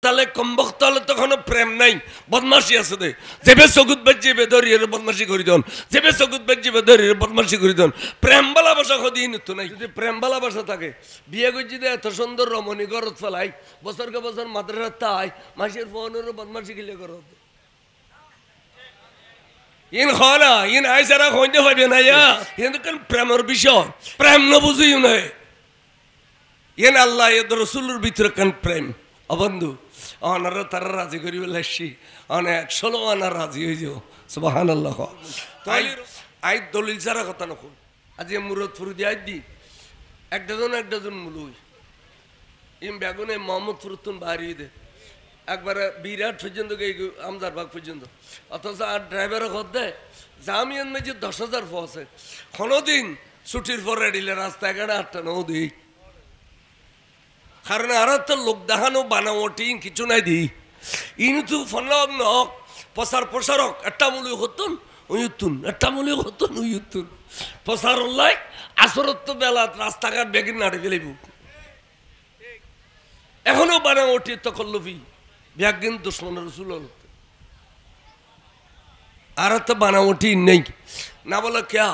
তাহলে কমবক তাহলে তখন প্রেম নাই বদমাশি আছে দে যেবে চকুত বাজিবে দরিয়ের বদমাশি করি দন যেবে চকুত বাজিবে দরিয়ের বদমাশি করি দন প্রেম ভালোবাসা কদিন তো নাই যদি প্রেম ভালোবাসা থাকে বিয়ে করছি দে এত সুন্দর রমণী ঘরত ফেলাই বছরকে বছর মাদ্রাসা তাই মাসের ফোনের বদমাশি গিলে করত ইন খনা ইন আইসারা কইতে পারবে না ইয়া ইন কোন প্রেমের বিষয় প্রেম ন বুঝিও না ইন আল্লাহ এর রাসূলের ভিতরে কোন প্রেম অবন্ধু অনারা তারা রাজি করি বলেছি অনেক 16 আনা রাজি হয়ে যাও সুবহানাল্লাহ আই দলিল ছাড়া কথা নকো আজ মুরত ফুরুদি আই দি একটা জন মুলুই ইম বেগুনে মোহাম্মদ ফুরতুন বাড়ি দে একবার বিরাট পর্যন্ত আমদার বাগ পর্যন্ত অথচ আর ড্রাইভারের ঘর দেয় জামিয়ান মেজি 10,000 ফসে কোনোদিন ছুটির পর রেডিলে রাস্তায় গাড়ি 8টা 9 দিই কারণ আর তো লোক দেখানো বানাওটি কিছু নাই দিই ইনতু ফলব নক প্রসারক একটা মূল্য হতুন উয়ুতুন একটা মূল্য হতুন উয়ুতুন প্রসার লাই আসরত বেলা রাস্তাঘাট বেগিন নাড়ে ফেলিব এখনো বানাওটি তকল্লুফি ব্যাগিন দুশ্মন রসুল আর তো বানাওটি নেই না বলো ক্যা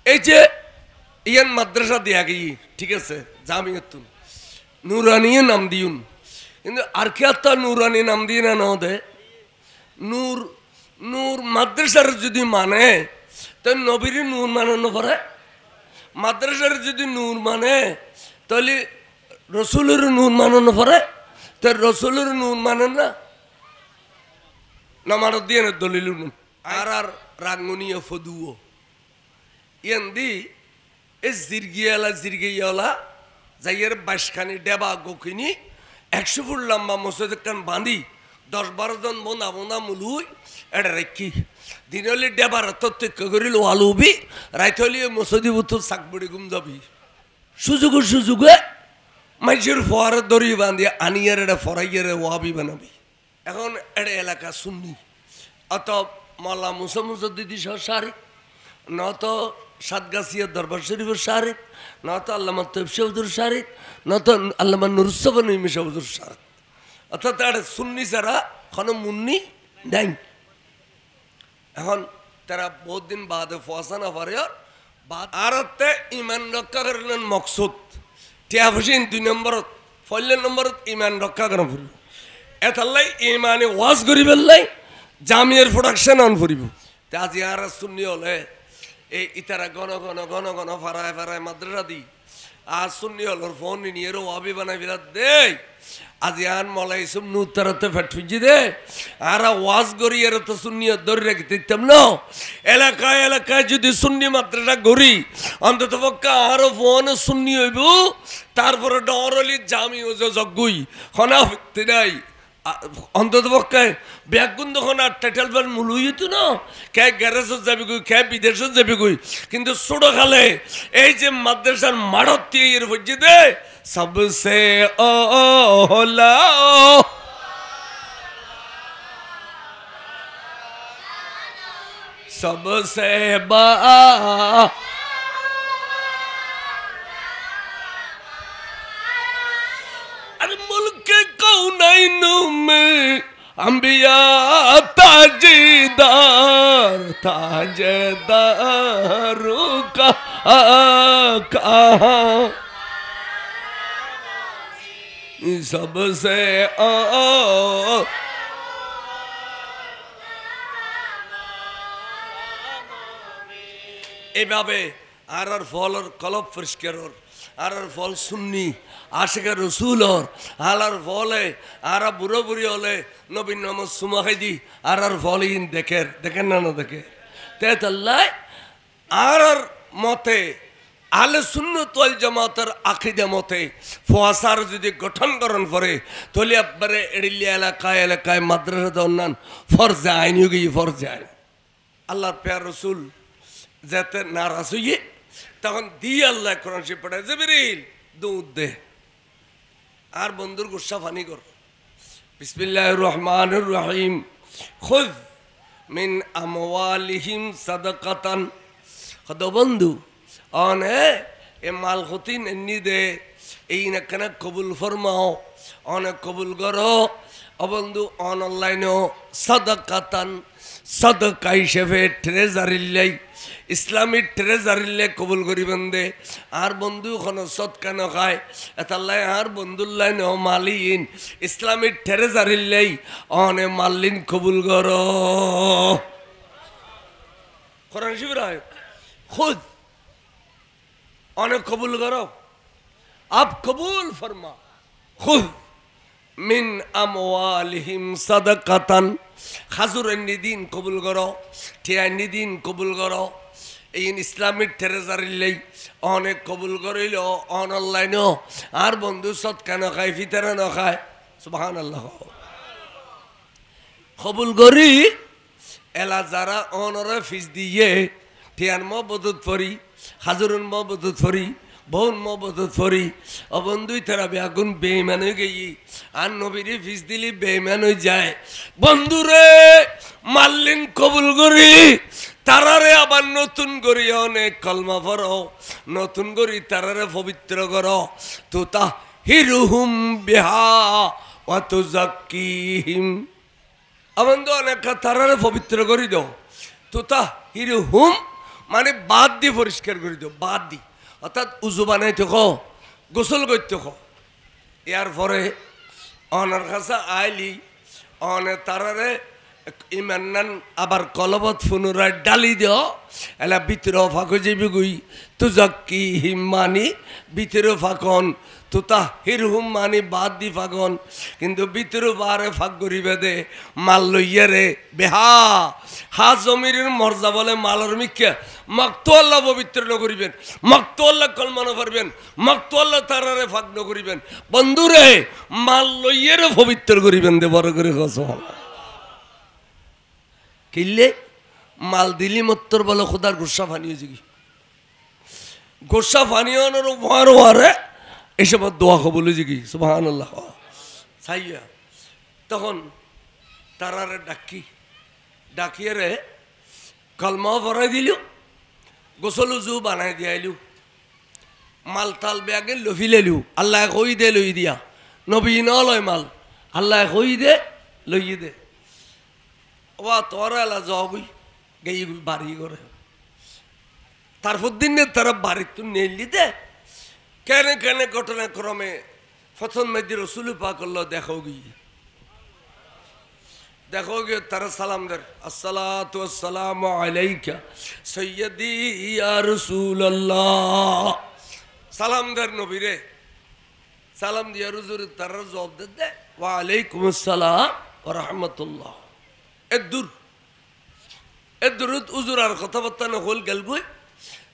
এই যে ইয়ান মাদ্রাসা দিয়া গিয়ে ঠিক আছে জামিয়াতুন নুরানি নাম দিউন কিন্তু আর কে তো নুরানি নাম দিয়ে না দে নূর নূর মাদ্রাসার যদি মানে তো নবীর নূর মানানো পরে মাদ্রাসার যদি নূর মানে তাহলে রসুলের নূর মানানো পরে তো রসুলের নূর মানে না নামার দিয়ে দলিল আর রাঙ্গুনিয়া ফদুও ইয়ান দি এ জিরগিয়ালা যাইয়ের 22খানি ডেবা গোকিনি 100 ফুট লম্বা মসজিদ কান বাঁধি 10-12 জন বোনা মুলুই এটা রেখি দিন হলে ডেবার তত্ত্ব করিল আলুবি রাইত হলে মসজিদ বুতুর শাকবড়ি গুম যাবি সুযোগে মাইজের ফোয়ারে দড়ি বাঁধি আনিয়ার এটা ফরাইয়ারে ওয়াবি বানাবি এখন এটা এলাকা শুননি অত মাল্লা মুসদ্দিদি সহ সারি নত সাতগাছিয়া দরবার শরীফের শারিক না তো আল্লামা তৈব সাহুদুর শারিক না তো আল্লামা নুরুসফা নইমি সাহুদুর শারিক অর্থাৎ তারা সুন্নি ছাড়া কোনো মুন্নি নাই এখন তারা বহুত দিন বাদে ফসানা পারে আর ইমান রক্ষা করেন মকসুদ টিয়া ফুসিন 2 নম্বরত 4 নম্বরত ইমান রক্ষা করা ফুরিব এতাল্লাই ইমানে ওয়াজ করিবেন লাই জামিয়ার প্রোডাকশন অন ফুরিব তে আজি আর সুন্নি হলে এই ইতারা ঘন ঘন ফারায় মাদ্রাসা দি আর সুন্নি হলর ফোন নিয়ে ওয়াবি বানাই বিরাট দে আজি আন মলাই সব নুতারতে ফেটফুজি দে আর ওয়াজ গড়ি এর তো সুন্নি ধরে রাখতে দিতাম না এলাকায় যদি সুন্নি মাদ্রাসা গড়ি অন্তত পক্ষে আরো ফোন সুন্নি হইব তারপরে ডরলি জামি ও যজ্ঞই খনা হইতে নাই অন্তত পক্ষে ব্যাগুন তখন আর টাইটেল বান মুলুই হইতো না কে গ্যারেজত যাবি কই কে বিদেশত যাবি কই কিন্তু ছোট খালে এই যে মাদ্রাসার মাড়ত দিয়ে এর হইছে দে সবসে ওলা সবসে বা में अंबिया ताजदारों का सबसे এভাবে আর ফলর কলব পরিষ্কার আর ফল সুন্নি আশেকের রসুল আর ফলে আর বুড়ো বুড়ি হলে নবীন নামাজ সুমা খাই দি আর ফল ইন দেখেন না দেখে তেতাল্লাই আর মতে আলে সুন্নত ওয়াল জামাতের আকীদা মতে ফোয়াসার যদি গঠনকরণ করে তাহলে একবারে এড়িলিয়া এলাকায় মাদ্রাসা অন্যান্য ফরজে আইন হয়ে ফরজে আইন আল্লাহর প্যার রসুল যাতে নারাজ হইয়ে তখন দিয়ে আল্লাহ কোরআন শরীফ পড়ায় জিবরিল দুধ দে আর বন্ধুর গুসা ফানি কর বিসমিল্লাহির রহমানির রহিম খুয মিন আমওয়ালিহিম সাদাকাতান খদ বন্ধু অনে এ মাল খতিন এন্নি দে এই না কেন কবুল ফরমাও অনেক কবুল করো অবন্ধু অনলাইনেও সাদাকাতান সাদকা হিসেবে ট্রেজারিল্লাই ইসলামিক ট্রেজারিল্লে কবুল করিবেন দে আর বন্ধু কোনো সৎকা নখায় এতাল্লাই আর বন্ধুল্লাই ন মালিন ইসলামিক ট্রেজারিল্লাই অনে মাল্লিন কবুল করো কোরআন শিবির খুদ অনেক কবুল করো আপ কবুল ফরমা খুদ মিন আমওয়ালিহিম সাদাকাতান খাজুরের নিদিন কবুল করো ঠিয়ার নিদিন কবুল করো এই ইসলামিক ট্রেজারিল্লাই অনেক কবুল করিল অনলাইনও আর বন্ধু সৎকা নখায় ফিতারা নখায় সুবহানাল্লাহ কবুল করি এলা যারা অনরে ফিস দিয়ে ঠিয়ার মবদত ফরি হাজুরুন মবদত ফরি বোন মবদত ফরি অবন্ধুই তারা বেগুন বেইমান হয়ে গেই আর নবীরে ফিস দিলি বেইমান হয়ে যায় বন্ধুরে মাল্লিন কবুল করি তারারে আবার নতুন করি অনেক কলমা পড়ো নতুন করি তারারে পবিত্র করো তো তা হিরুহুম বিহা ওয়া তুযাক্কিহিম বন্ধু অনেক তারারে পবিত্র করি দাও তো তা হিরুহুম মানে বাদ দিয়ে পরিষ্কার করে দাও বাদ দি অর্থাৎ উজু বানাইতে খো গোসল করতে খো ইয়ার পরে অনার কাছে আইলি অনে তারারে ইমান্নান আবার কলবত পুনরায় ডালি দিও এলা ভিতরে ফাঁকো যাবি গুই তুযাক্কি হিম মানি ভিতরে ফাঁকন তুতা হিরহুম মানি বাদ দি ফাঁকন কিন্তু ভিতরে বারে ফাঁক করিবে দে মাল লইয়া রে বেহা হা জমির মর্যা বলে মালর মিক্ষা মাকতো আল্লাহ পবিত্র নকরিবেন মাকতো আল্লাহ কলমানো পারবেন মাকতো আল্লাহ তারারে ফাঁক নকরিবেন বন্ধুরে মাল লইয়া রে পবিত্র করিবেন দে বড় করে কসম কিনলে মাল দিলি মত্তর বলো খোদার গোসা ফানি হয়েছে কি গোসা ফানি হওয়ার ওয়ার ওয়ারে এসব দোয়া কবুল হয়েছে কি সুবহানাল্লাহ সাইয়া তখন তারারে ডাকিয়ে রে কলমা ভরাই দিল গোসল উজু বানাই দিয়াইলু মাল তাল বেগে লফিলেলু আল্লাহ কই দে লই দিয়া নবী ন লয় মাল আল্লাহ কই দে লই দে ওয়া তোরা এলা যাবই গেই বাড়ি করে তারপর দিনে তারা বাড়ি তো নেলি দে কেন কেন ঘটনাক্রমে প্রথম মেদি রসুল পাক আল্লাহ দেখো গিয়ে তারা সালাম দের আসসালাতু ওয়াসসালামু আলাইকা সাইয়্যিদি ইয়া রাসূলুল্লাহ সালাম দের নবীরে সালাম দিয়া হুজুর তারা জবাব দে ওয়া আলাইকুমুস সালাম ওয়া রাহমাতুল্লাহ এদুর উজুর আর কথাবার্তা না হল গেল বই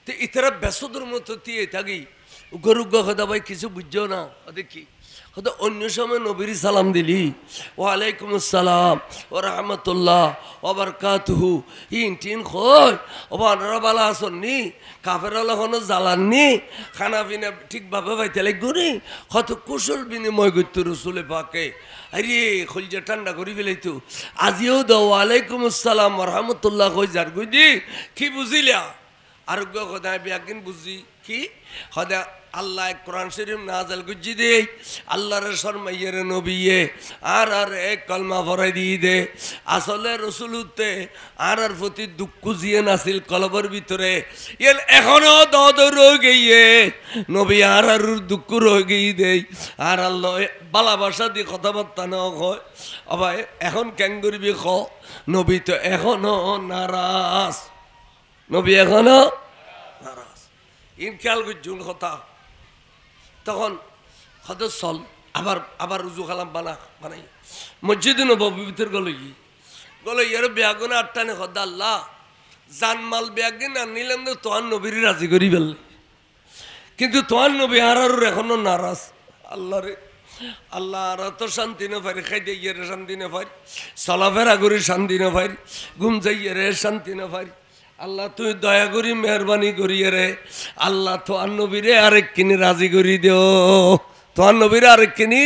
তো ইতারা বেসদুর মতো দিয়ে থাকি গরুগ্য কথা ভাই কিছু বুঝছো না দেখি হয়তো অন্য সময় নবীর সালাম দিলি ওয়ালাইকুম আসসালাম ও রহমতুল্লাহ ও বারাকাতুহু ইন টিন খয় ও বানরা বালা আসননি কাফের হলো জ্বালাননি খানা পিনা ঠিকভাবে পাইতে লাগবো নি কত কুশল বিনিময় করতো রসুলে পাকে আরে খলজা ঠান্ডা করি ফেলাইতো আজিও দাও ওয়ালাইকুম আসসালাম রহমতুল্লাহ কই যার গুজি কি বুঝিলা আরোগ্য খোদায় বিয়াকিন বুঝি কি খোদা আল্লাহ কোরআন শরীফ নাযিল গুজি দে আল্লাহর শরমাইয়ের নবীয়ে আর এক কলমা ভরাই দিয়ে দে আসলে রসুলতে আর প্রতি দুঃখ জিয়ে নাছিল কলবের ভিতরে এর এখনো দদ রয়ে গিয়ে নবী আর দুঃখ রয়ে গিয়ে দেই আর আল্লাহ ভালোবাসা দিয়ে কথাবার্তা না হয় আবার এখন কেন করবি খ নবী তো এখনো নারাজ নবী এখনো নারাজ ইনকাল গুজুন কথা তখন কত চল আবার রুজু খালাম বানাই মসজিদ নববী ভিতর গলো ইয়ার বেয়াগুন আটটানে খদ্দা আল্লাহ জানমাল বেয়াগিন আর নিলাম তো তোহার নবীর রাজি করি ফেললে কিন্তু তোহার নবী আর এখনো নারাজ আল্লাহ রে আল্লাহ আর তো শান্তি না পারি খাইতে গিয়ে শান্তি না পারি চলাফেরা করি শান্তি না পারি ঘুম যাইয়ে রে শান্তি না পারি আল্লাহ তুই দয়া করি মেহরবানি করিয়ে রে আল্লাহ তোহার নবীরে আরেক কিনি রাজি করি দিও তোহার নবীরে আরেক কিনি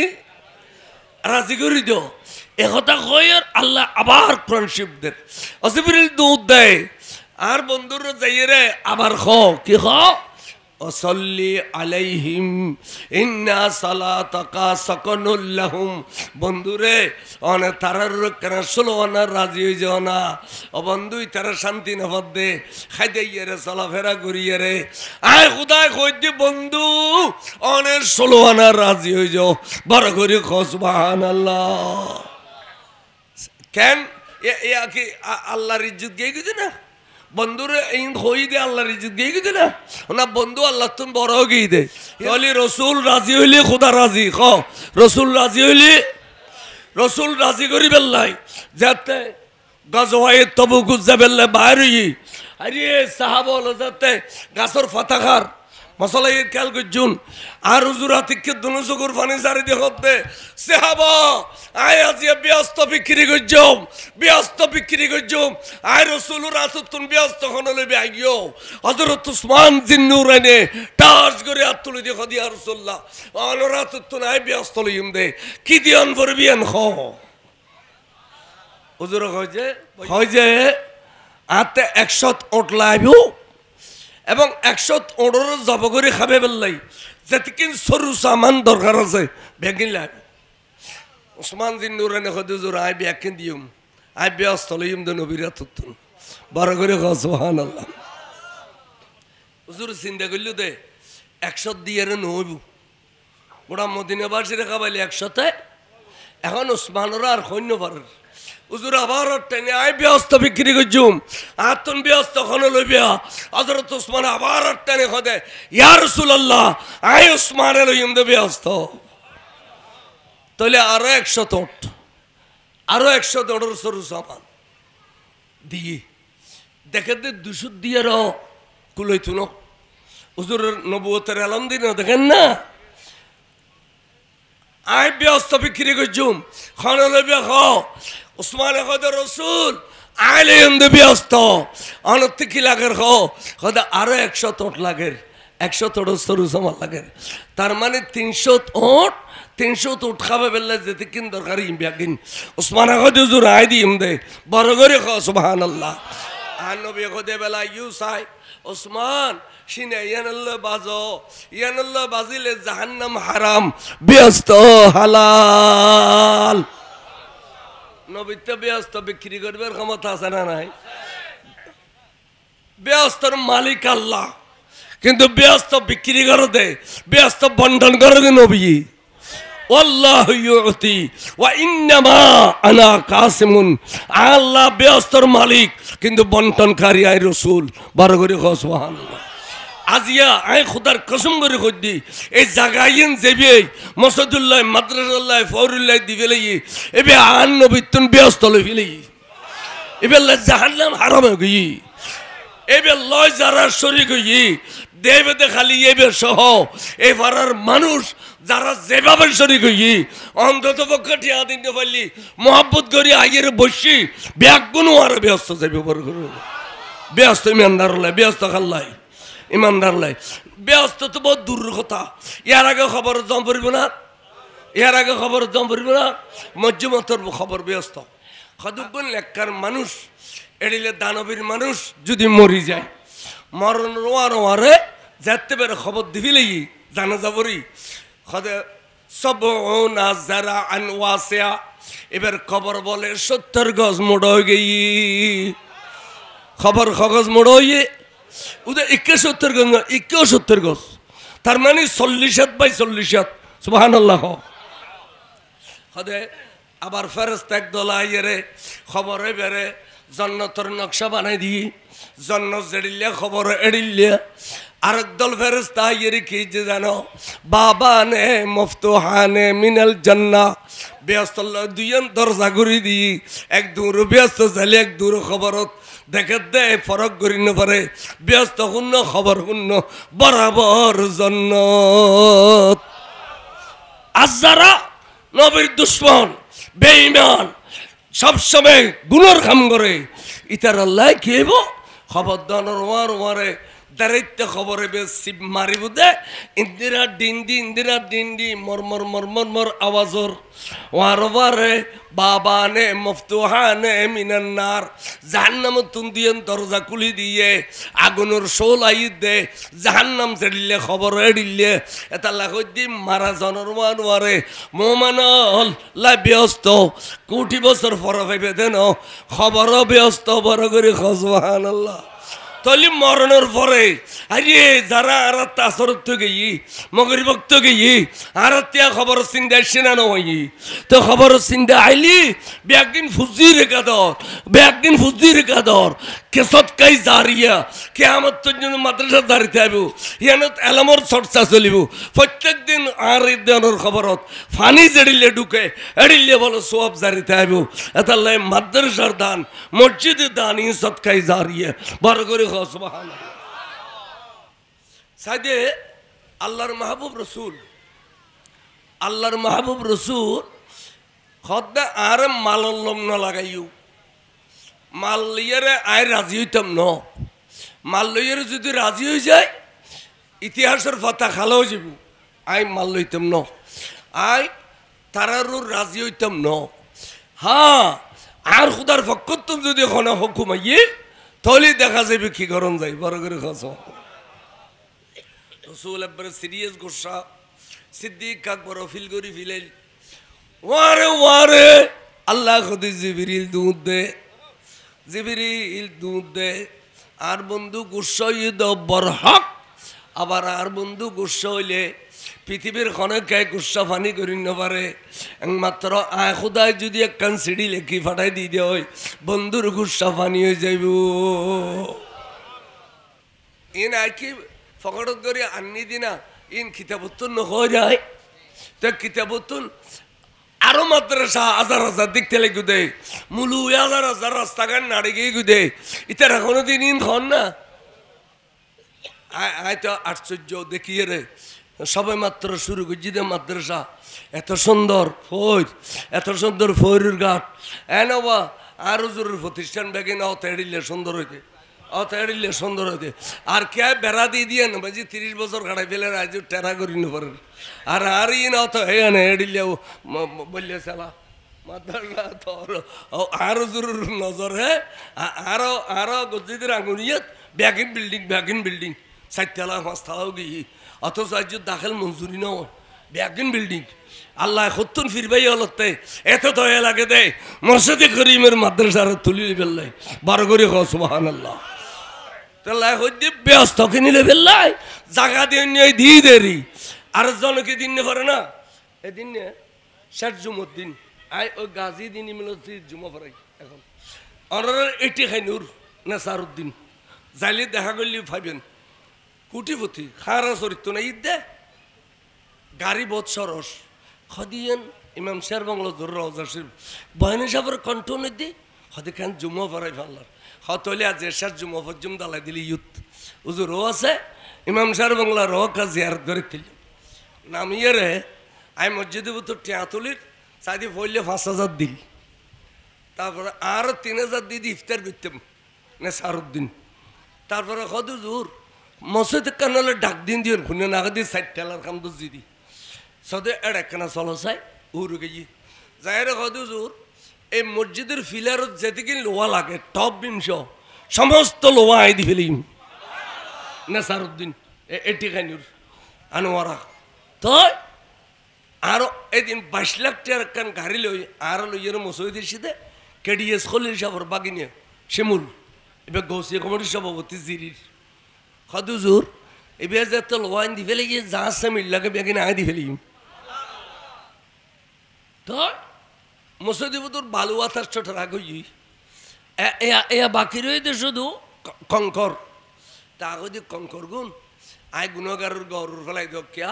রাজি করি দিও একথা কই আর আল্লাহ আবার কোরআন শিবদের অসিবিল দুধ দেয় আর বন্ধুরা যাইয়ে রে আবার খ কি খ ওসল্লি আলাইহিম ইন্না সালাতাকা সাকানুল লাহুম। বন্ধুরে অনে তারার কেনা ষোলো আনার রাজি হয়ে যাও না। ও বন্ধুই তারা শান্তি নফদ দে খাইদাইয়ে রে চলাফেরা করিয়ে রে আয় খুদায় কই দি বন্ধু অনের 16 আনার রাজি হয়ে যাও বড় করে সুবহানাল্লাহ। কেন এ কি আল্লাহর ইজ্জত গিয়ে গেছে না? বন্ধুরে হই দে আল্লাহর ইজ্জত গিয়ে গেছে না? না বন্ধু আল্লাহ তুমি বড় গিয়ে দে তাহলে রসুল রাজি হইলে খোদা রাজি খ রসুল রাজি হইলে রসুল রাজি করি বেল্লাই যাতে গজওয়ায়ে তবুক যাবেল্লাই বাইরে আরে সাহাবা হলো যাতে গাছর ফাতাখার মশলা খেয়াল করছুন আর হুজুরাতিকে দুনো চকুর পানি সারি দেখতে সাহাবা আয় আজিয়া ব্যস্ত বিক্রি করছম ব্যস্ত বিক্রি করছম আয় রসুলুর আতুন ব্যস্ত হলে লইবে আগিও হযরত উসমান জিন্নুরাইনে টাস করে হাত তুলে দেখো দিয়া রাসূলুল্লাহ আনরাতুন আয় ব্যস্ত লইম দে কি দিয়ান করবিয়ান খ হুজুর কয় যে আতে 100 ওট লাইবো এবং 100 জব করে খাবে বেল্লাই যেতিকিন সরু সামান দরকার আছে ব্যাগিন লাগ ওসমান জিন্নুরাইনে হুজুর আয় ব্যাগিন দিউম আয় ব্যস্ত লইম দে নবীরা তুতুন বড় করে সুবহানাল্লাহ। হুজুর চিন্তা করল দে 100 দিয়ে নইব গোটা মদিনাবাসীরা খাবাইলে 100তে এখন ওসমানরা আর সৈন্য পারের হুজুর আবার টেনে আয় ব্যস্ত বিক্রি করছুম আতুন ব্যস্ত খন লইবিয়া হযরত ওসমান আবার টেনে খদে ইয়া রাসূলুল্লাহ আয় ওসমানে লইম দে ব্যস্ত তাহলে আরো 100 ওট আরো 100 ওটের সরু সামান দিয়ে দেখে দে 200 দিয়ে র কুলইতো না হুজুরের নবুয়তের আলম দিন দেখেন না আয় ব্যস্ত বিক্রি করছুম খন লইবিয়া খ ওসমানে কদে রসুল আইলে এমদে ব্যস্ত অনত্তি কি লাগের কদে আরো 100 ওট লাগের 100 ওট সরু সামান লাগের তার মানে 300 ওট 300 ওট খাবে বেলা যেতে কিন দরকার ইমবিয়াকিন ওসমানে কদে হুজুর আই দি এমদে বড় করে সুবহানাল্লাহ। আর নবী কদে বেলা ইউসাই ওসমান সিনে ইয়ানাল্লাহ বাজো ইয়ানাল্লাহ বাজিলে জাহান্নাম হারাম ব্যস্ত হালাল নবীতে ব্যস্ত বিক্রি করবার ক্ষমতা আছে না নাই? ব্যস্তর মালিক আল্লাহ কিন্তু ব্যস্ত বিক্রি করে দে ব্যস্ত বন্টন করে দে নবী আল্লাহু ইউতি ওয়া ইন্নামা আনা কাসিমুন আল্লাহ ব্যস্তর মালিক কিন্তু বন্টনকারী আই রাসূল বড় করে সুবহানাল্লাহ। আজিয়া আই খুদার কসম করে কইদি এই জাগাইন যেবে মসজিদুল্লাহ মাদ্রাসাল্লাহ ফৌরুল্লাহ দিবেলাই এবে আন নবীতুন ব্যস্ত লই ফেলি এবে জাহান্নাম হারাম গই এবে লয় যারা শরীক হই দেবে দে খালি এবে সহ এই পাড়ার মানুষ যারা যেভাবে শরীক হই অন্তত পক্ষে টিয়া দিতে পারলি মহব্বত করি আগের বসি ব্যাগুনো আর ব্যস্ত যাবে বড় করে ব্যস্ত ইমানদার লাই ব্যস্ত খাল্লাই ইমানদার লাই ব্যস্ত তো বহুত দূর কথা ইয়ার আগে খবর জম পড়ব না ইয়ার আগে খবর জম পড়ব না মজ্জুমতর খবর ব্যস্ত খদুগুন লেখার মানুষ এড়িলে দানবীর মানুষ যদি মরি যায় মরণ রোয়া রোয়ারে যেতে বের খবর দিবিলেই জানা যাবরি খদে সব না যারা আনওয়াসিয়া এবার খবর বলে 70 গজ মোড় হয়ে গেই খবর খগজ মোড় হয়ে উদে 71 গজ 71 গজ তার মানে 40 বাই 40 সুবহানাল্লাহ। খদে আবার ফেরেশতা একদল আইরে খবরে বেরে জান্নাতের নকশা বানাই দিই জান্নাত জেড়িলে খবর এড়িলে আরেক দল ফেরেশতা আইরে কি যে জানো বাবানে মফতুহানে মিনাল জান্নাহ ব্যস্ত দুইজন দরজা ঘুরি দি এক দূর ব্যস্ত চাইলে এক দূর খবরত দেখে দে ফরক করি না পারে ব্যস্ত শূন্য খবর শূন্য বরাবর জান্নাত। আজ যারা নবীর দুশ্মন বেঈমান সবসময় গুণর কাম করে ইতার আল্লাহ কি হইব খবর দানোর ওয়ারে দাঁড়াইতে খবরে বেশ শিব মারিব দে ইন্দিরা ডিন্ডি মর আওয়াজর ওয়ারবারে বাবানে মফতুহানে মিনান্নার জাহান্নাম তুন্দিয়েন দরজা খুলি দিয়ে আগুনের শোলাই দে জাহান্নাম ছেড়িলে খবর এড়িলে এটা লাগি মারা জনরমানওয়ারে মোমানল লা ব্যস্ত কোটি বছর পর ভাইবে দেন খবরও ব্যস্ত বড় করে সুবহানাল্লাহ তলি মরণের পরে আরে যারা আর তাসরত তো গই মগরি ভক্ত গই আর তিয়া খবর চিন্তা সেনা নই তো খবর চিন্তা আইলি বেগদিন ফুজির কাদর কেসত কাই জারিয়া কিয়ামত পর্যন্ত মাদ্রাসা দাঁড়িতে আইব ইয়ানত এলামর চর্চা চলিব প্রত্যেক দিন আর দিনের খবরত ফানি জড়িলে ঢুকে এড়িলে বলো সব জারিতে আইব এতাল্লাই মাদ্রাসার দান মসজিদের দান ইসত কাই জারিয়া বড় করে সুবহানাল্লাহ সাইদে আল্লাহর মাহবুব রসুল খদ্দা আর মালল্লম না লাগাইও মাল লইয়ারে আয় রাজি হইতাম ন মাল লইয়ারে যদি রাজি হয়ে যায় ইতিহাসের ফাতা খালাও যাব আই মাল লইতাম ন আই তারারুর রাজি হইতাম ন হ্যাঁ আর খুদার ফকতুম যদি কোনো হুকুম আইয়ে তাহলে দেখা যাবে কি গরম যাই বড় করে খাস রসুল একবারে সিরিয়াস গোসা সিদ্দিক আকবর ফিল করি ফিলেল ওয়ারে আল্লাহ খুদি জিবরিল দুধ দে আর বন্ধু গুসা ঈদ বরহক আবার আর বন্ধু গুসা হইলে পৃথিবীর খনকায় গুসা ফানি করি নপারে একমাত্র আয় খুদায় যদি একখান সিঁড়ি লেখি ফাটাই দিয়ে দেওয়া হয় বন্ধুর গুসা ফানি হয়ে যাইব ইন আর কি ফকটত করে আননি দিনা ইন কিতাবতুন হয়ে যায় তো কিতাবতুন আরো মাদ্রাসা হাজার দেখতে লাগু দে মুলু হাজার রাস্তাঘাট নাড়ে গিয়ে গুদে ইতার এখনো দিন ইন খন না আয় তো আশ্চর্য দেখিয়ে রে সবাই মাত্র শুরু করছি দে মাদ্রাসা এত সুন্দর ফৈরের ঘাট নবা আরো জরুর প্রতিষ্ঠান ব্যাগে না অত এড়িলে সুন্দর হইতে আর কে বেড়া দিয়ে না বাজি 30 বছর কাটাই ফেলে আজ টেরা করি না পারেন আর ই না অত হ্যাঁ না এড়িলেও বললে চালা মাদ্রাসা তোর আরো জরুর নজর হ্যাঁ আরো গজিদের আঙুনিয়াত ব্যাগিন বিল্ডিং 4 তলা 5 তলাও গিয়ে অথচ আজ দাখিল মঞ্জুরি নয় ব্যাগিন বিল্ডিং আল্লাহ সত্তর ফিরবাই হলতে এত দয়া লাগে দে মসজিদে করিমের মাদ্রাসার তুলি বেল্লাই বারো করে সুবহানাল্লাহ তাল্লাহ হইতে ব্যস্ত কিনিলে বেল্লাই জায়গা দিয়ে দেরি আর জনকে দিন পারে না এদিন শেষ জুমর দিন আয় ওই গাজী দিন মিল জুমা পড়াই এখন অনার এটি খাইনুর নেসারুদ্দিন যাইলে দেখা করলে ভাবেন কুটিপতি খারা চরিত্র না ঈদ দে গাড়ি বোধ সরস খদিয়েন ইমাম শের বাংলা জোর রাজার বয়নি সাহেবের কণ্ঠ নদী হতে খান জুমা পড়াই ফাল্লার হতলে আজ শেষ জুমা পর্যন্ত দালাই দিলি ইউথ উজু রো আছে ইমাম শের বাংলা রো কাজ জিয়ারত করে দিল নামিয়ে রে আই মসজিদে তো টিয়া তুলির চাইদি পড়লে 5,000 দিল তারপরে আরো 3,000 দিয়ে ইফতার করতাম নেসারুদ্দিন তারপরে কত জোর মসজিদ কানালে ডাক দিন দিয়ে খুনে না দিয়ে 60 টেলার কাম তো দিদি সদে এড়াকানা চলো চাই উড়ে গিয়ে যাই রে কত জোর এই মসজিদের ফিলারত যেদিকে লোহা লাগে টপ 200 সমস্ত লোহা আই দি ফেলিম নেসারুদ্দিন এটি খাইনুর আনোয়ারা তো আরো এদিন 22 লাখ টাকার কান গাড়ি লই আর লইয়ের মসজিদের সাথে কেডিএস খলিল সাহেবের বাগিনে শিমুল এবার গৌসিয়া কমিটির সভাপতি জিরির খদুজুর এবার যাতে লোহান দি ফেলে গিয়ে যা আছে মিল্লাকে বেগিনে আয় দি ফেলিম তো মসজিদ তোর বালু আতার ছোট রাগ হই বাকি রয়েছে শুধু কঙ্কর তা আগে কঙ্কর গুণ আয় গুণগারের গরুর ফেলাই দক্ষিয়া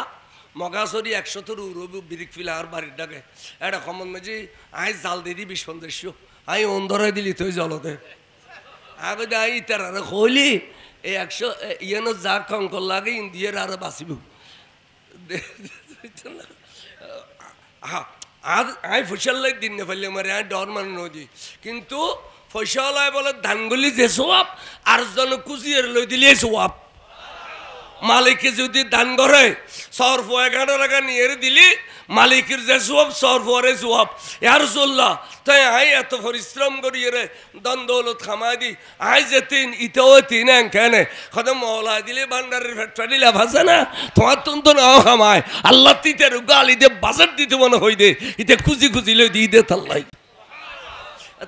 মগাছড়ি 100 তোর উড়বু বিরিক ফিলা আর বাড়ির ডাকে এটা খমন মাঝি আয় জাল দিয়ে দিই 20-50 আই অন্ধরাই দিলি তুই জলতে আগে আই তার আর হইলি এই 100 ইয়েন যা কঙ্কর লাগে ইন্দিয়ার আর বাঁচিব আই ফসল দিন না ফেললে মারে আয় ডর মানে নদী কিন্তু ফসল বলে ধানগুলি যে সোয়াব আর জন কুচিয়ে লই দিলে সোয়াব মালিকে যদি দান করে সরফ 11 টাকা নিয়ে দিলি মালিকের যে সব সরফরে সব ইয়ার রাসূলুল্লাহ তাই আই এত পরিশ্রম করি রে দন দৌলত খামাই দি আই যে তিন ইতেও তিন কেনে খদ মওলা দিলে ভান্ডারের ফেটটা দিলে ভাসে না তোমার তো নাও খামায় আল্লাহ তিতে গালি দে বাজার দিতে মনে হই দে ইতে খুঁজি খুঁজি লই দি দে তাল্লাই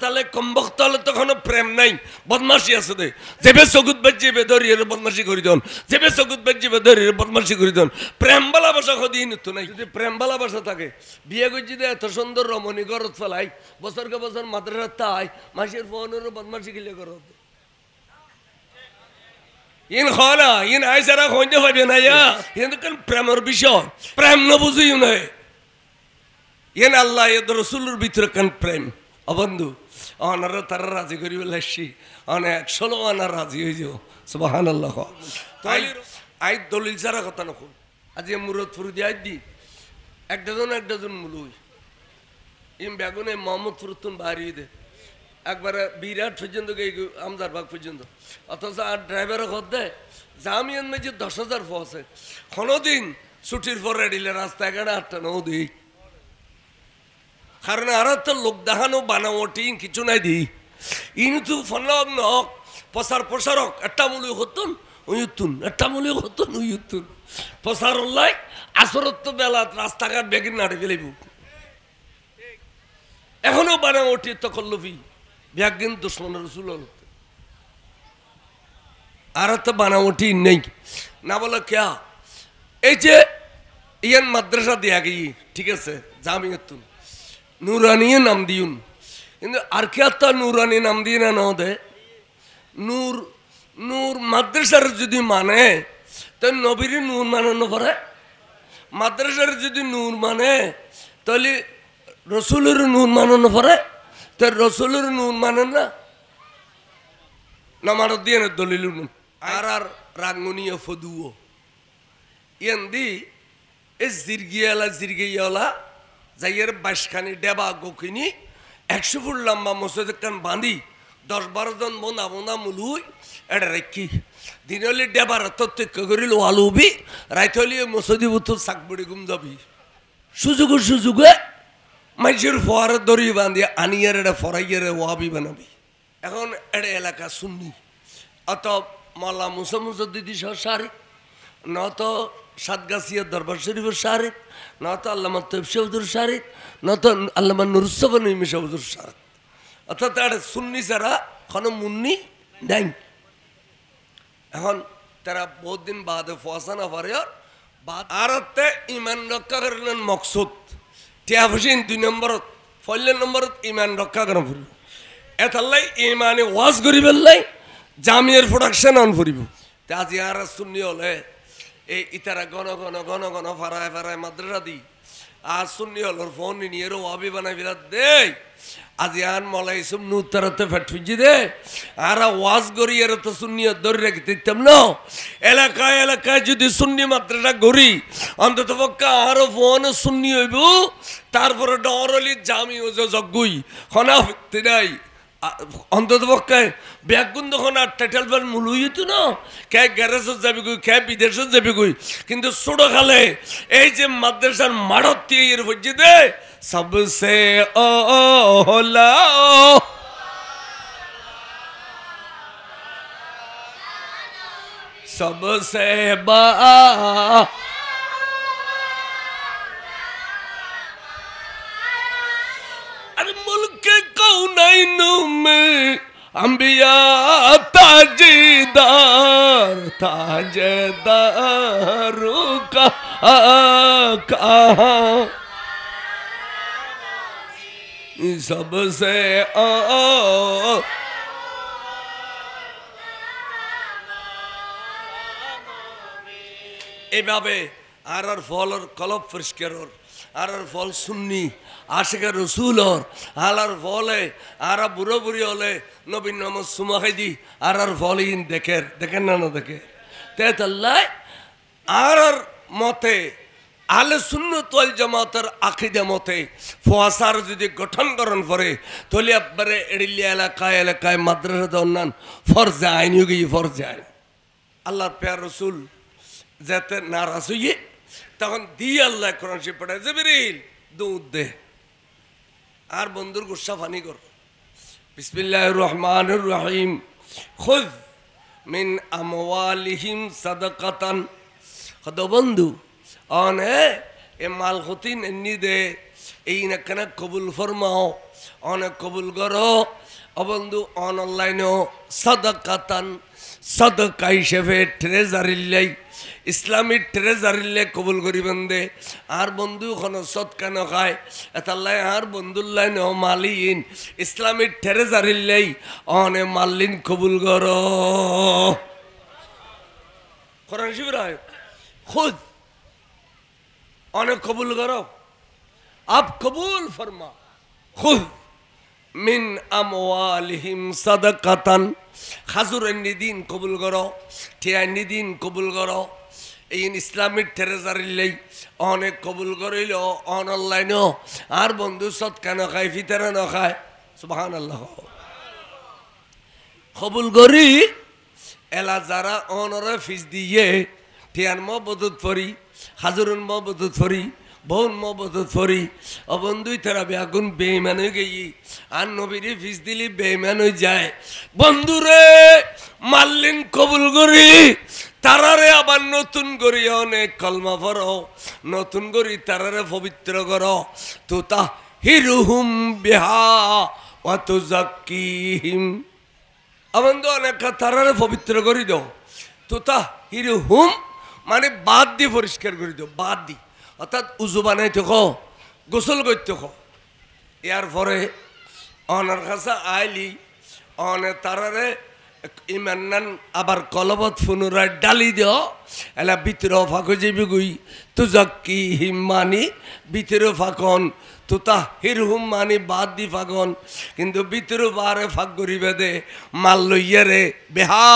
তাহলে কমবক্ত হলে তখন প্রেম নাই বদমাশি আছে দে যেবে চকুত বাজিবে ধরিয়ে বদমাশি করি দন যেবে চকুত বাজিবে ধরিয়ে বদমাশি করি দন প্রেম ভালোবাসা কদিন তো নাই যদি প্রেম ভালোবাসা থাকে বিয়ে করছি দে এত সুন্দর রমণী ঘরত ফেলাই বছরকে বছর মাদ্রাসা তাই মাসের ফোনের বদমাশি গিলে করত ইন খনা ইন আইসারা কইতে পারবে না ইয়া ইন কোন প্রেমের বিষয় প্রেম না বুঝিও না ইন আল্লাহ এর রাসূলের ভিতরে কোন প্রেম বন্ধু অনারা তারা রাজি করি বলেছি অনেক 16 আনা রাজি হয়ে যাও সুবহানাল্লাহ আই দলিল ছাড়া কথা না খুব আজ মুরত ফুরুদি আই দি এক ডজন মুলুই ইম বেগুনে মোহাম্মদ ফুরুতুন বাড়িয়ে দে একবারে বিরাট পর্যন্ত আমদার বাগ পর্যন্ত অথচ আর ড্রাইভারও খত দেয় জামিয়ান মেজি 10,000 পৌঁছে কোনোদিন ছুটির পর রেডিলে রাস্তায় গাড়ি 8টা 9 দিই কারণ আর তো লোক দেখানো বানাওটি কিছু নাই দি ইনতু ফলক নক প্রসারক একটা মূল্য হতুন উয়ুতুন একটা মূল্য হতুন উয়ুতুন প্রসার লাই আসরত বেলা রাস্তাঘাট বেগিন নাড়ে ফেলিব এখনো বানাওটি তকল্লুফি ব্যাগিন দুশ্মন রসুল আর তো বানাওটি নেই না বলো ক্যা এই যে ইয়ান মাদ্রাসা দেয়া গিয়ে ঠিক আছে জামিয়াতুন নুরানি নাম দিউন কিন্তু আর কে তো নুরানি নাম দিয়ে না দে নূর নূর মাদ্রাসার যদি মানে তো নবীর নূর মানানো পারে মাদ্রাসার যদি নূর মানে তাহলে রসুলের নূর মানানো পারে তো রসুলের নূর মানে না নামার দিয়ে দলিল আর রাঙ্গুনিয়া ফদুও ইয়ান দি এ জিরগিয়ালা যাইয়ের 22খানি ডেবা গকিনি 100 ফুট লম্বা মসজিদ কান বাঁধি 10-12 জন বোনা মুলুই এটা রেখি দিন হলে ডেবার তত্ত্ব করিল আলুবি রাইত হলে মসজিদ বুথ সাকবড়ি গুম যাবি সুযোগে মাইজের ফোয়ার দড়ি বাঁধি আনিয়ার এটা ফরাইয়ের ওয়াবি বানাবি এখন এটা এলাকা শুননি অত মল্লা মুসদ্দিদি সহ সারি নত সাতগাছিয়া দরবার শরীফের শারিক না তো আল্লামা তৈব সাহুদুর শারিক না তো আল্লামা নুরুসফা নইমি সাহুদুর শারিক অর্থাৎ এটা সুন্নি ছাড়া কোনো মুন্নি নাই এখন তারা বহুত দিন বাদে ফসানা পারে আর ইমান রক্ষা করলেন মকসুদ টিয়া ফুসিন 2 নম্বরত 4 নম্বরত ইমান রক্ষা করা ফুরিব এতাল্লাই ইমানে ওয়াজ করি পেলাই জামিয়ার প্রোডাকশন অন ফুরিব তে আজি আর সুন্নি হলে এই ইতারা ঘন ঘন ফারায় মাদ্রাসা দি আর সুন্নি হলর ফোন নিয়ে ওয়াবি বানাই বিরাট দে আজি আন মলাই সব নুতারাতে ফেটফিজি দে আর ওয়াজ গড়ি এর তো সুন্নি ধরে রেখে দিতাম না এলাকায় যদি সুন্নি মাদ্রাসা গড়ি অন্তত পক্ষে আরো ফোন সুন্নি হইব তারপরে ডরলি জামি ও যজ্ঞই খনা হইতে নাই অন্তত পক্ষে ব্যাগুন তখন আর টাইটেলবার মুলুই তো না কে গ্যারেজত যাবি গই কে বিদেশত যাবি গই কিন্তু ছোট খালে এই যে মাদ্রাসার মাড়ত দিয়ে এর হচ্ছে দে সবসে ওলা সবসে বা कौनैनों में अंबिया ताजदारों का सबसे এভাবে আর ফলর কলব ফ্রিস্কেরর আর ফল সুন্নি আশেখা রসুল আর ফলে আর বুড়ো বুড়ি হলে নবীন নামত সুমাখাই দি আর ফল ইন দেখেন না দেখে তেতাল্লাই আর মতে আলে সুন্নত ওয়াল জামাতের আকিদা মতে ফোয়াসার যদি গঠনকরণ করে তাহলে একবারে এড়িলিয়া এলাকায় মাদ্রাসা অন্যান্য ফরজে আইন গিয়ে ফরজে আইন আল্লাহর প্যার রসুল যাতে নারাজ হইয়ে তখন দিয়ে আল্লাহ কোরআন শরীফ পড়ায় জিবরিল দুধ দে আর বন্ধুর গুসা ফানি কর বিসমিল্লাহির রহমানির রহিম খুয মিন আমওয়ালিহিম সাদাকাতান খদ বন্ধু অনে এ মাল হতিন এমনি দে এই না কেন কবুল ফরমাও অনেক কবুল করো অবন্ধু অনলাইনও সাদাকাতান সাদকা হিসেবে ট্রেজারিল্লাই ইসলামিক ট্রেজারিল্লে কবুল করিবেন দে আর বন্ধু কোনো সৎকা নখায় এতাল্লাই আর বন্ধুল্লাই ন মালিন ইসলামিক ট্রেজারিল্লাই অনে মাল্লিন কবুল কর কোরআন শিবির খুদ অনেক কবুল করো আপ কবুল ফরমা খুদ মিন আমওয়ালিহিম সাদাকাতান খাজুরের নিদিন কবুল করো ঠিয়ার নিদিন কবুল করো এই ইসলামিক ট্রেজারিল্লাই অনেক কবুল করিল অনলাইনও আর বন্ধু সৎকা নখায় ফিতারা নখায় সুবহানাল্লাহ কবুল করি এলা যারা অনরে ফিস দিয়ে ঠিয়ার মবদত ফরি হাজুরুন মবদত ফরি বহুন মবদত ফরি অবন্ধুই তারা বেগুন বেইমান হয়ে গেই আর নবীরে ফিস দিলি বেইমান হয়ে যায় বন্ধুরে মাল্লিন কবুল করি তারারে আবার নতুন করি অনেক কলমা পড়ো নতুন করি তারারে পবিত্র করো তো তা হিরুহুম বিহা ওয়া তুযাক্কিহিম বন্ধু অনেক তারারে পবিত্র করি দাও তো তা হিরুহুম মানে বাদ দিয়ে পরিষ্কার করে দাও বাদ দি অর্থাৎ উজু বানাইতে খো গোসল করতে খো ইয়ার পরে অনার কাছে আইলি অনে তারারে ইমান্নান আবার কলবত পুনরায় ডালি দিও এলা ভিতরে ফাঁকো যাবি গুই তুযাক্কি হিম্মানি ভিতরে ফাঁকন তুতা হিরহুম মানি বাদ দি ফাঁকন কিন্তু ভিতরে বারে ফাঁক করিবে দে মাল লইয়া রে বেহা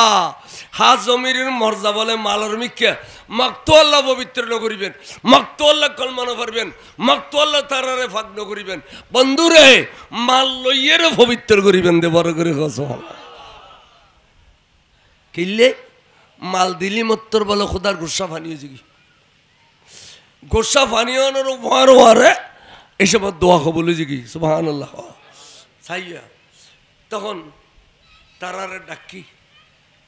হা জমির মর্যা বলে মালর মিখ্যা মাকতো আল্লাহ পবিত্র নকরিবেন মাকতো আল্লাহ কলমা নকরবেন মাকতো আল্লাহ তারারে ফাঁক নকরিবেন বন্ধুরে মাল লইয়া রে পবিত্র করিবেন দে বড় করে কসম কিনলে মাল দিলি মত্তর বলে খোদার গোসা ফানি হয়েছে কি গোসা ফানি হওয়ার ওয়ারে এসব দোয়া কবুল হয়েছে কি সুবহানাল্লাহ সাইয়া তখন তারারে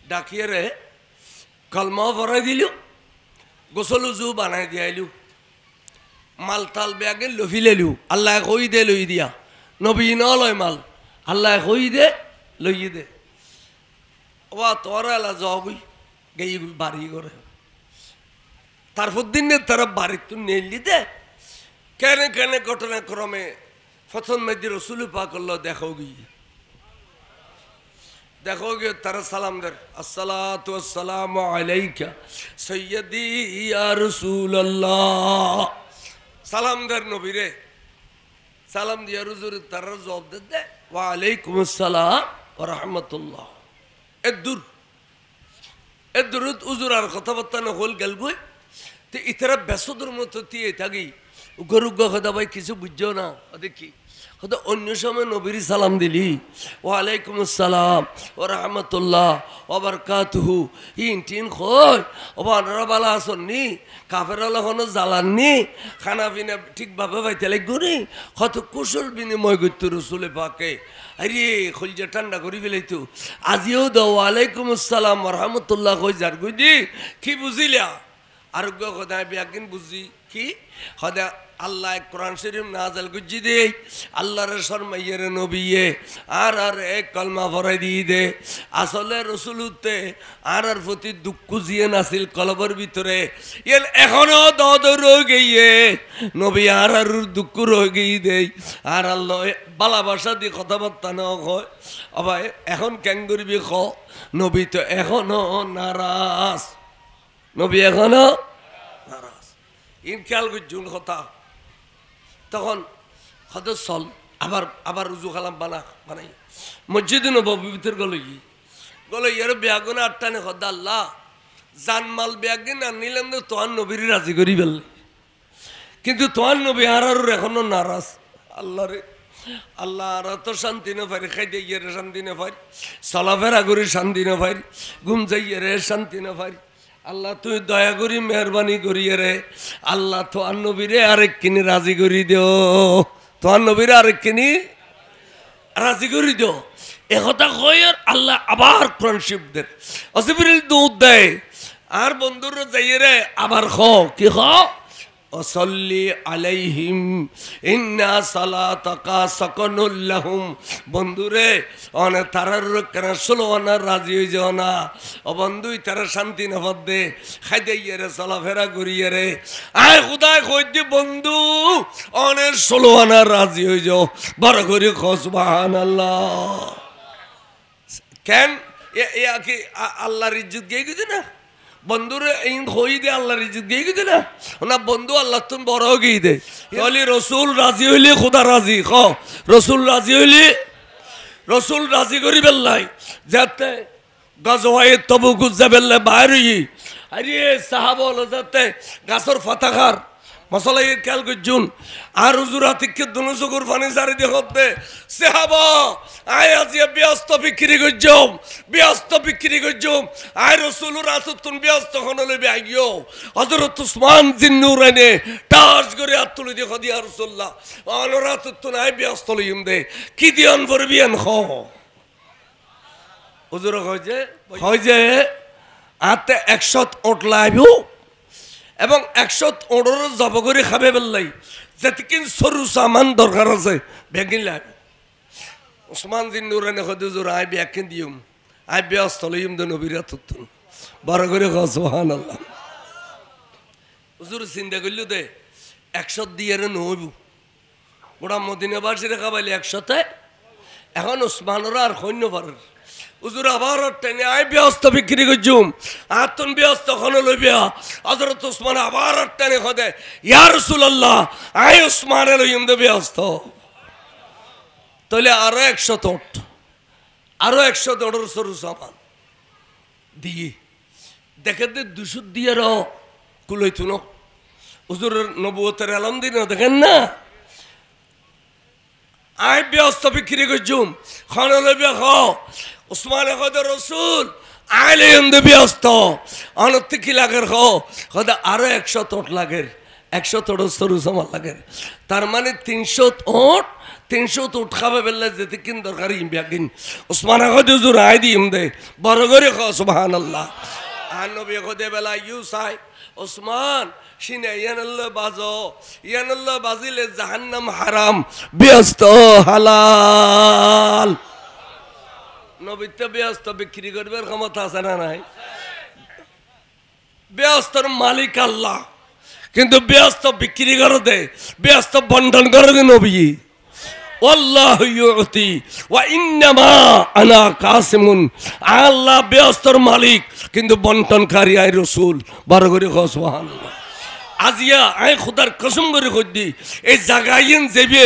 ডাকিয়ে রে কলমা ভরাই দিল গোসল উজু বানাই দিয়াইলু মাল তাল ব্যাগে লফিলেলু আল্লাহ কই দে লই দিয়া নবী ন লয় মাল আল্লাহ কই দে লই দে ওয়া তোরা এলা যাবই গেই বাড়ি করে তারপর দিন তারা বাড়ি তো নেলি দে কেন কেন ঘটনাক্রমে প্রথম মেয়েদের রসুল পাক আল্লাহ দেখো গিয়ে তারা সালাম দেন আসসালাতু ওয়াসসালামু আলাইকা সাইয়্যিদি ইয়া রাসূলুল্লাহ সালাম দেন নবীরে সালাম দিয়া হুজুর তারা জবাব দে ওয়া আলাইকুম আসসালাম ওয়া রাহমাতুল্লাহ এদুর উজুর আর কথাবার্তা না হল গেল গই তো ইতারা বেসদুর মতো দিয়ে থাকি গরু কথা ভাই কিছু বুঝছো না দেখি হয়তো অন্য সময় নবীর সালাম দিলি ওয়ালাইকুম আসসালাম ও রহমতুল্লাহ ও বারাকাতুহু ইন টিন খই ও বানরা বালা আসননি কাফেরালা কোনো জ্বালাননি খানা পিনা ঠিকভাবে পাইতে লাগবনি কত কুশল বিনিময় করতো রসুলে পাকে আরে খলজা ঠান্ডা করি ফেলাইতো আজিও দাও ওয়ালাইকুম আসসালাম রহমতুল্লাহ কই যার গুজি কি বুঝিলা আরোগ্য কথা ব্যাগিন বুঝি কি হদা আল্লাহ কোরআন শরীফ নাযাল গুজি দে আল্লাহর শরমাইয়ের নবীয়ে আর এক কলমা ভরাই দিয়ে দে আসলে রসুলতে আর প্রতি দুঃখ জিয়ে নাছিল কলবর ভিতরে এর এখনো দদ রয়ে গিয়ে নবী আর দুঃখ রয়ে গিয়ে দেই আর আল্লাহ বালা ভাষা দিয়ে কথাবার্তা না হয় আবার এখন কেন করবি খ নবী তো এখনো নারাজ নবী এখনো নারাজ ইনকাল গুজুন কথা তখন হদ চল আবার রুজু খালাম বানাই মসজিদে নববীর ভিতর গলো ইয়ার বেগুন আটটানে হদা আল্লাহ জানমাল বেগুন আনিলাম তো তোহার নবীর রাজি করি ফেললে কিন্তু তোহার নবী আর এখনো নারাজ আল্লাহ রে আল্লাহ আর তো শান্তি না পারি খাইতে গিয়ে শান্তি না পারি চলাফেরা করে শান্তি না পারি ঘুম যাইয়ে রে শান্তি না পারি আল্লাহ তুই দয়া করি মেহরবানি করিয়ে রে আল্লাহ তো নবীরে আরেক কিনি রাজি করি দিও তো নবীরে আরেক কিনি রাজি করি দিও একথা কয় আল্লাহ আবার কোরআন শরীফ দেন জিবরিল দুধ দেয় আর বন্ধুর যাইয়ে রে আবার খ কি খ ওয়াসাল্লি আলাইহিম ইন্না সালাতাকা সাকানুল লাহুম বন্ধুরে অনে তারার কেন সুলওয়ানা রাজি হই যাও না ও বন্ধুই তারা শান্তি না দে খাইদাইয়ে রে চলাফেরা করিয়ে রে আয় খুদায় কই দি বন্ধু অনে সুলওয়ানা রাজি হই যাও বড় করে সুবহানাল্লাহ কেন এ কি আল্লাহর ইজ্জত গিয়ে গেছে না বন্ধুরে এই হই দে আল্লাহর ইজ্জত গিয়ে গেছে না না বন্ধু আল্লাহ তুমি বড় গিয়ে দে বলি রসুল রাজি হইলে খোদা রাজি খ রসুল রাজি হইলে রসুল রাজি করি বেল্লাই যাতে গজওয়ায়ে তবুক যাবেল্লাই বাইর হই আরে সাহাবা হলো যাতে গাছর ফাতাখার মশলাই খেয়াল করছুন আর হুজুর আতিককে দুনো চকুর পানি সারি দেখতে সাহাবা আয় আজিয়া ব্যস্ত বিক্রি করছম ব্যস্ত বিক্রি করছম আয় রসুলুর আতুন ব্যস্ত হনলে আইও হযরত উসমান জিন্নুরাইনে টাস করে হাত তুলে দেখো দিয়া রাসূলুল্লাহ আলোর আতুন আয় ব্যস্ত লইম দে কি দিয়ান পড়বিয়ান খ হুজুর কয় যে আতে 100 ওট লাইবো এবং 100 জব করে খাবে বেল্লাই যেতিকিন সরু সামান দরকার আছে বেগিন লাগে উসমান দিন নুরানে হুজুর আই ব্যাকিন দিউম আই ব্যস্ত লইম দে নবীর আতুন বড় করে সুবহানাল্লাহ হুজুর চিন্তা করলু দে 100 দিয়ে নইব ওরা মদিনাবাসীরা খাবাইলে 100তে এখন উসমানরা আর সৈন্য পারে হুজুর আবার টেনে আই ব্যস্ত বিক্রি করছুম আতুন ব্যস্ত খন লইবিয়া হযরত উসমান আবার টেনে খদে ইয়া রাসূলুল্লাহ আই উসমান লইম দে ব্যস্ত তাহলে আরো 100 ওট আরো 100 ওটের সরু সামান দিয়ে দেখে দে 200 দিয়ে র কুলাইতুন হুজুরের নবুয়তের আলম দিন দেখেন না আই ব্যস্ত বিক্রি করছুম খন লইবিয়া খ উসমান খদ রসুল আইলে এমদে ব্যস্ত অনতি কি লাগের খদ আরো 100 ওট লাগের 100 ওট সরু সামান লাগের তার মানে 300 ওট 300 ওট খাবে বেলা যেতে কিন দরকার ইমবিয়াকিন উসমান খদ হুজুর আই দি এমদে বড় করে সুবহানাল্লাহ আর নবী খদে বেলা ইউসাই উসমান শিনে ইয়ানাল্লাহ বাজো ইয়ানাল্লাহ বাজিলে জাহান্নাম হারাম ব্যস্ত হালাল নবীতে ব্যস্ত বিক্রি করবার ক্ষমতা আছে না নাই ব্যস্তর মালিক আল্লাহ কিন্তু ব্যস্ত বিক্রি করে দে ব্যস্ত বন্টন করে দে নবী আল্লাহু ইউতি ওয়া ইন্নামা আনা কাসিমুন আল্লাহ ব্যস্তর মালিক কিন্তু বন্টনকারী আই রাসূল বড় করে সুবহানাল্লাহ আজিয়া আয় খুদার কসম করে কইদি এই জাগাইন যেবে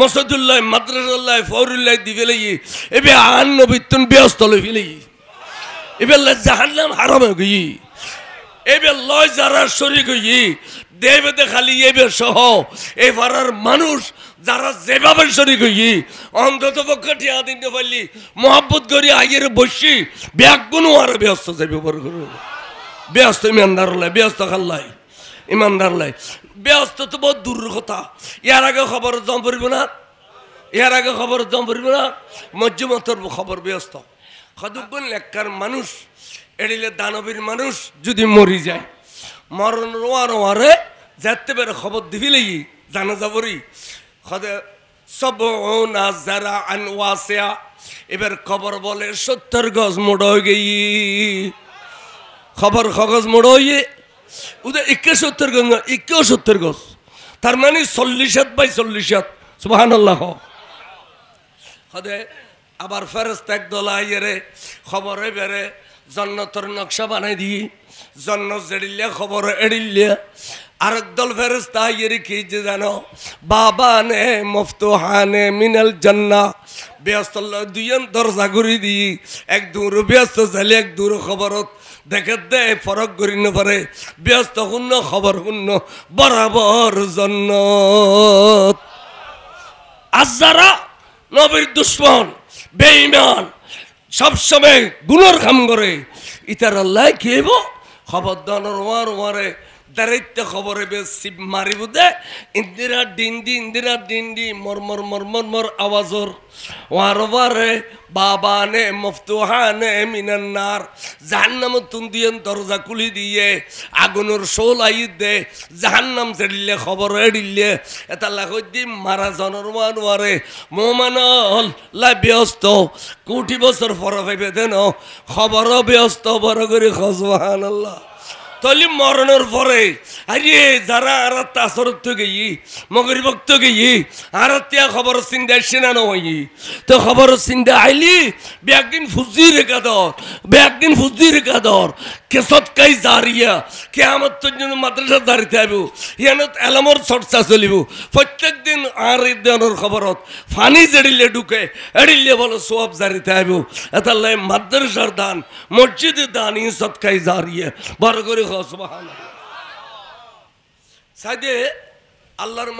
মসজিদুল্লাহ মাদ্রাসাল্লাহ ফৌরুল্লাহ দিবেলাই এবে আন নবীতুন ব্যস্ত লই ফেলি এবে জাহান্নাম হারাম হই গই এবে লয় যারা শরীক হই দেবে দে খালি এবে সহ এই পাড়ার মানুষ যারা যেভাবে শরীক হই অন্তত পক্ষে টিয়া দিতে পারলি মোহাব্বত করি আইয়ের বসি ব্যাগুনো আর ব্যস্ত যাবে বড় করে ব্যস্ত ইমানদার লাই ব্যস্ত খাল্লাই ইমানদার লাই ব্যস্ত তো বহুত দূরের কথা ইয়ার আগে খবর জম পড়ব না ইয়ার আগে খবর জম পড়ব না মজ্জুমতর খবর ব্যস্ত খদুগুন লেখার মানুষ এড়িলে দানবীর মানুষ যদি মরি যায় মরণ রোয়ারে যেতে বেড়ে খবর দিবিলেই জানা যাবরি খদে সব যারা আনওয়াসিয়া এবার খবর বলে 70 গজ মোড় হয়ে গেই খবর খগজ মোড় হয়ে উদে 71 গজ 71 গজ তার মানে 40 বাই 40 সুবহানাল্লাহ খদে আবার ফেরেশতা একদল আইরে খবরে বেরে জান্নাতের নকশা বানাই দি জান্নাত জেড়িলে খবর এড়িলে আরেক দল ফেরেশতা আইরে কি যে জানো বাবানে মফতুহানে মিনাল জান্নাহ ব্যস্তল্লাহ দুইজন দরজা করে দি এক দূর ব্যস্ত চাইলে এক দূর খবরত দেখে দে ফরক করি না পারে ব্যস্ত শূন্য খবর শূন্য বরাবর জান্নাত আর যারা নবীর দুশ্মন বেঈমান সবসময় গুনার কাম করে ইতার আল্লাহ কি হইব খবর দানোর ওয়ারে দাঁড়াইতে খবরে বেশ শিব মারিব দে ইন্দিরা ডিন্ডি মর আওয়াজর ওয়ারে বাবা নে মফতুহানে মিনান্নার জাহান্নাম তুন্দিয়েন দরজা খুলি দিয়ে আগুনের শোলাই দে জাহান্নাম ছেড়িলে খবর এড়িলে এটা লাগি মারা জনর ওয়ারে মোমানল লা ব্যস্ত কোটি বছর পর ভাইবে দেন খবরও ব্যস্ত বড় করে সুবহানাল্লাহ তলি মরণের পরে আরে যারা আর আসরত তো গেই মগরি ভক্ত গেই আর তিয়া খবর চিন্তা আসছে না নয় তো খবর চিন্তা আইলি একদিন ফুজি রেখা দর কেসত কাই জারিয়া কে আমার তোর জন্য মাদ্রাসা দাঁড়িতে আইব ইয়ানত এলামর চর্চা চলিব প্রত্যেক দিন আর দিনের খবরত ফানি জেড়িলে ঢুকে এড়িলে বলো সব জারিতে আইব এটা লাই মাদ্রাসার দান মসজিদের দান ই সৎকাই জারিয়া বড় করে সুবহানাল্লাহ সাইদে আল্লাহর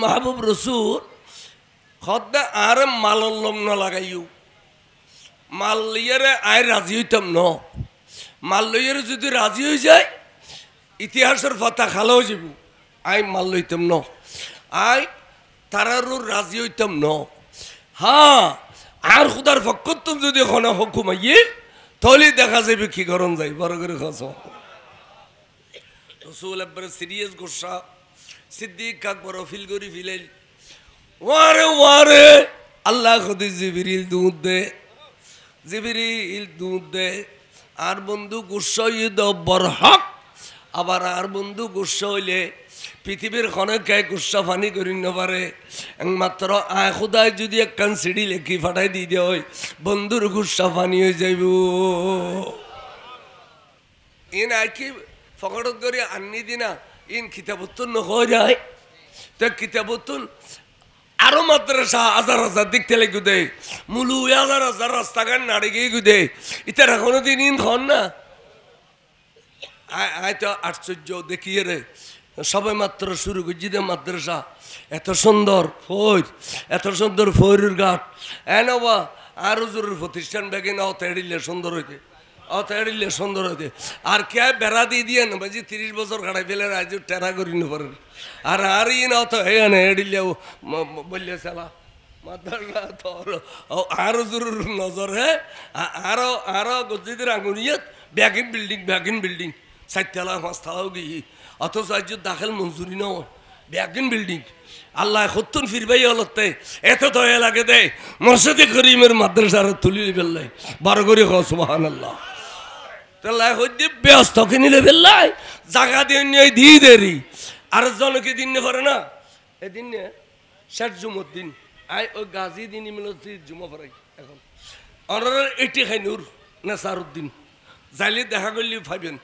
মাহবুব রসুল খদ্দা আর মালন লম না লাগাইও মাল লইয়ারে আয় রাজি হইতাম ন মাল লইয়ারে যদি রাজি হয়ে যায় ইতিহাসের পাতা খালাও যাব আয় মাল লইতাম ন আয় তারারও রাজি হইতাম ন হ্যাঁ আর খুদার ফকর যদি খনা হুকুম আইয়ে তাহলে দেখা যাবে কি গরম যাই বড় করে খাস রসুল একবারে সিরিয়াস গোসা সিদ্দিক আকবর ফিল করি ফিলাইল ওয়ারে আল্লাহ খুদি জিবরিল দুধ দে আর বন্ধু গুসা ঈদ বরহক আবার আর বন্ধু গুসা হইলে পৃথিবীর খনকে গুসা ফানি করি না পারে একমাত্র আয় খুদায় যদি একখান সিঁড়ি লেখি ফাটাই দিয়ে দেওয়া হয় বন্ধুর গুসা ফানি হয়ে যাইব ইন আর কি ফকরত করে আননি দিনা ইন কিতাবতুন নয় যায় তো কিতাবতুন আরো মাদ্রাসা হাজার দেখতে লাগু দে মুলু হাজার রাস্তাঘাট নাড়ে গিয়ে গুদে ইতার এখনো দিন ইন খন না আয় তো আশ্চর্য দেখিয়ে রে সবাই মাত্র শুরু করছি দে মাদ্রাসা এত সুন্দর ফৈরের ঘাট এনবা আরো জরুর প্রতিষ্ঠান ব্যাগে না অতেড়িলে সুন্দর হইতে আর কে বেড়া দিয়ে না বাজি 30 বছর কাটাই ফেলে আজ টেরা করি না পারে আর ই না তো হে না এড়িলেও বললে চালা মাদ্রাসা তো আরো জরুর নজর হে আরো গজিদের আঙুনিয়ত ব্যাগিন বিল্ডিং 4 তলা 5 তলাও গিয়ে অথচ আজ দাখিল মঞ্জুরি নয় ব্যাগিন বিল্ডিং আল্লাহ খতুন ফিরবাই হলতে এত দয়া লাগে দে মসজিদে করিমের মাদ্রাসার তুলি ফেললাই বড় করে সুবহানাল্লাহ তাহলে হইতে ব্যস্ত কিনিলে ফেললাই জায়গা দিয়ে নিয়ে দিয়ে দেরি আর জনকে দিন পারে না এদিন শেষ জুমর দিন আই ওই গাজী দিন মিলছি জুমা পড়াই এখন অনার এটি খাইনুর নেসারুদ্দিন যাইলে দেখা করলে ভাবেন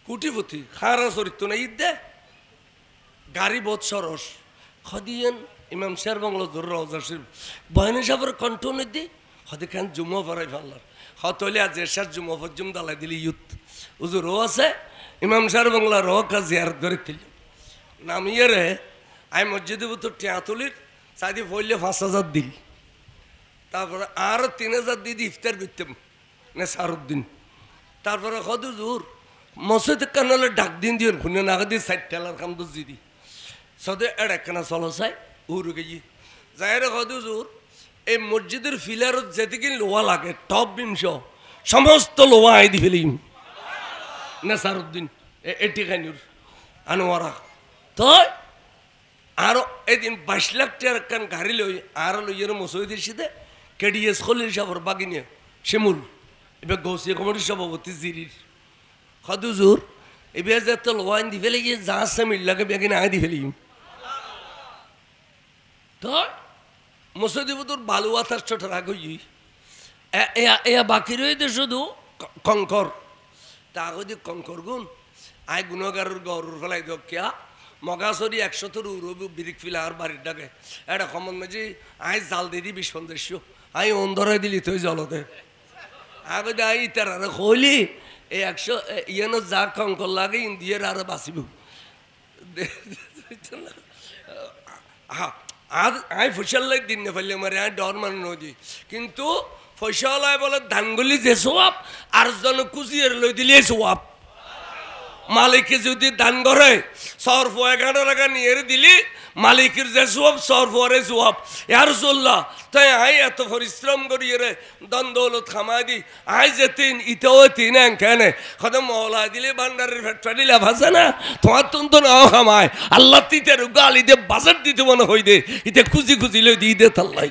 কুটিপতি খারা চরিত্র না ঈদ দে গাড়ি বোধ সরস খদিয়েন ইমাম শের বাংলা জোর রাজার বয়নি সাহেবের কণ্ঠ নদী হদিখান জুমা পড়াই ফাল্লার হতলে আজ শেষ জুমা পর্যন্ত দালাই দিলি ইউথ উজুর রো আছে ইমাম শের বাংলা রো কাজ জিয়ারত করে দিল নামিয়ে রে আই মসজিদে তো টিয়া তুলির চাইদি পড়লে 5,000 দিল তারপরে আর 3,000 দিদি ইফতার করতাম নেসারুদ্দিন তারপরে কদু জোর মসজিদ কানালে ডাক দিন দিয়ে শুনে না দিয়ে 60 টেলার কাম তো দিদি সদে এড়াকানা চলো চাই উড়ে গিয়ে যাই রে কদু জোর এই মসজিদের ফিলারত যেদিকে লোহা লাগে টপ বিংশ সমস্ত লোহা আই দি ফেলিম নেসারুদ্দিন এটি খানির আনোয়ারা তো আরো এদিন 22 লাখ টাকার কান গাড়ি লই আর লইয়ের মসজিদের সিধে কেডিএস খলিল সাহেবের বাগিনে শিমুল এবার গৌসিয়া কমিটির সভাপতি জিরির খদুজুর এবার যে তো লোহা দি ফেলে গিয়ে যা আছে মিল্লাকে বেগিনে আই দি ফেলিম তো মসজিদ তোর বালু আথার ছোটরা গই এয়া বাকি রয়েছে শুধু কঙ্কর তা আগে কঙ্কর গুণ আই গুণগারের গরুর ফেলাই দেখ কিয়া মগাছড়ি 100 তোর উড়ব বিরিক ফিলা আর বাড়ির ডাকে এটা কমন মাঝি আই জাল দিদি 20-50 আই অন্ধরাই দিলি তুই জলতে আগে দে আই তার আর হইলি এই 100 ইয়ানো যা কঙ্কর লাগে ইন্দিয়ার আর বাঁচিব আই ফুসাল্লাই দিন না ফেললে মারে আই ডর মানে নদী কিন্তু পয়সাওয়ালায় বলে ধানগুলি যে সোয়াব আর জন কুচিয়ে লই দিলে সোয়াব মালিকে যদি দান করে সরফ 11 টাকা নিয়ে দিলি মালিকের যে সোয়াব সরফরে সোয়াব ইয়ার রাসূলুল্লাহ তাই আই এত পরিশ্রম করি রে দন দৌলত খামাই দি আই যে তিন ইতেও তিন কেনে কদম মওলা দিলে ভান্ডারের ফ্যাক্টরি লাভ আছে না তোমার তো নাও খামায় আল্লাহ তিতে গালি দে বাজার দিতে মনে হই দে ইতে খুঁজি খুঁজি লই দিয়ে দে তাল্লাই